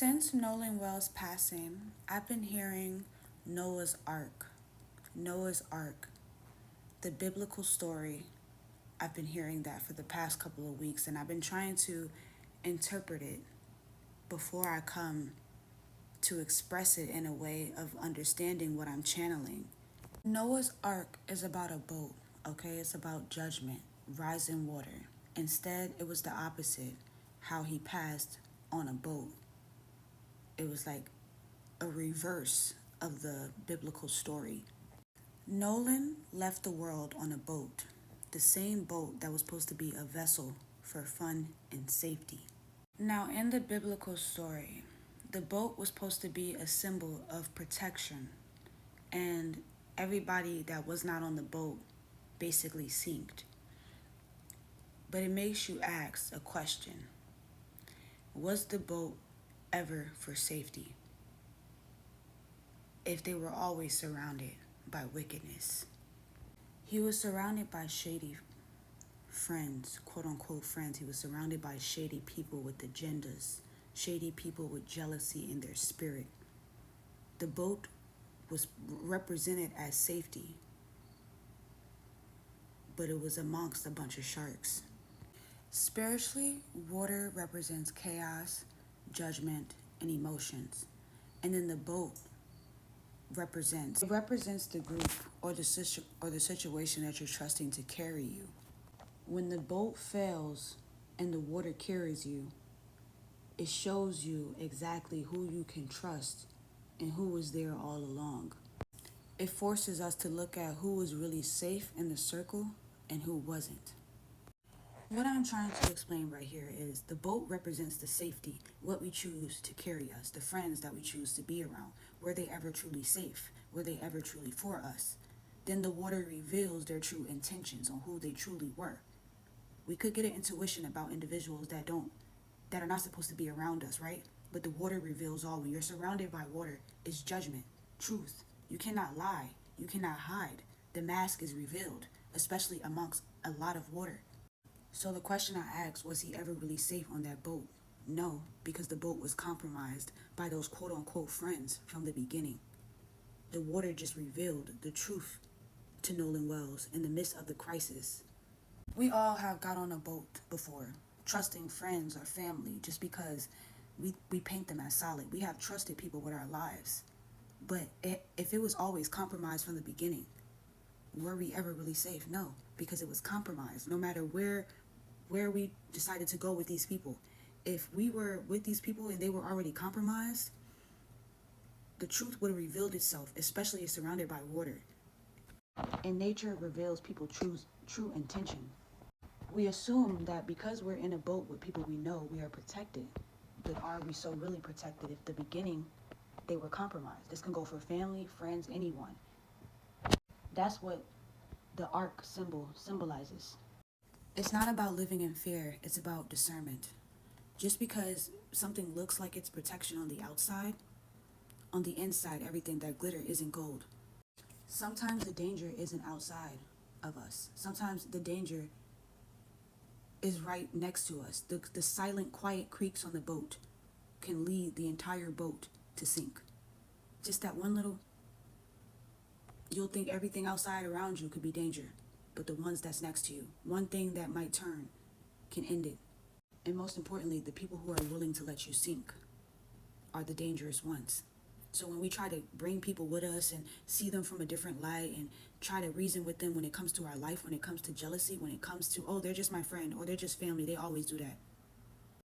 Since Nolan Wells' passing, I've been hearing Noah's Ark. Noah's Ark, the biblical story. I've been hearing that for the past couple of weeks, and I've been trying to interpret it before I come to express it in a way of understanding what I'm channeling. Noah's Ark is about a boat, okay? It's about judgment, rising water. Instead, it was the opposite, how he passed on a boat. It was like a reverse of the biblical story. Nolan left the world on a boat, the same boat that was supposed to be a vessel for fun and safety. Now, in the biblical story, the boat was supposed to be a symbol of protection, and everybody that was not on the boat basically sinked. But it makes you ask a question. Was the boat ever for safety if they were always surrounded by wickedness? He was surrounded by shady friends, quote unquote friends. He was surrounded by shady people with agendas, shady people with jealousy in their spirit. The boat was represented as safety, but it was amongst a bunch of sharks. Spiritually, water represents chaos, judgment, and emotions. And then the boat represents the group or the situation that you're trusting to carry you. When the boat fails and the water carries you, it shows you exactly who you can trust and who was there all along. It forces us to look at who was really safe in the circle and who wasn't. What I'm trying to explain right here is the boat represents the safety, what we choose to carry us, the friends that we choose to be around. Were they ever truly safe? Were they ever truly for us? Then the water reveals their true intentions on who they truly were. We could get an intuition about individuals that are not supposed to be around us, right? But the water reveals all. When you're surrounded by water, it's judgment, truth. You cannot lie. You cannot hide. The mask is revealed, especially amongst a lot of water. So the question I asked, was he ever really safe on that boat? No, because the boat was compromised by those quote unquote friends from the beginning. The water just revealed the truth to Nolan Wells in the midst of the crisis. We all have got on a boat before, trusting friends or family just because we paint them as solid. We have trusted people with our lives. But if it was always compromised from the beginning, were we ever really safe? No, because it was compromised. No matter where we decided to go with these people, if we were with these people and they were already compromised, the truth would have revealed itself, especially if surrounded by water. And nature reveals people's true intention. We assume that because we're in a boat with people we know, we are protected. But are we so really protected if the beginning they were compromised? This can go for family, friends, anyone. That's what the ark symbol symbolizes. It's not about living in fear, it's about discernment. Just because something looks like it's protection on the outside, on the inside, everything that glitter isn't gold. Sometimes the danger isn't outside of us. Sometimes the danger is right next to us. The silent, quiet creaks on the boat can lead the entire boat to sink. Just that one little, you'll think everything outside around you could be danger, but the ones that's next to you, one thing that might turn can end it. And most importantly, the people who are willing to let you sink are the dangerous ones. So when we try to bring people with us and see them from a different light and try to reason with them when it comes to our life, when it comes to jealousy, when it comes to, oh, they're just my friend or they're just family, they always do that.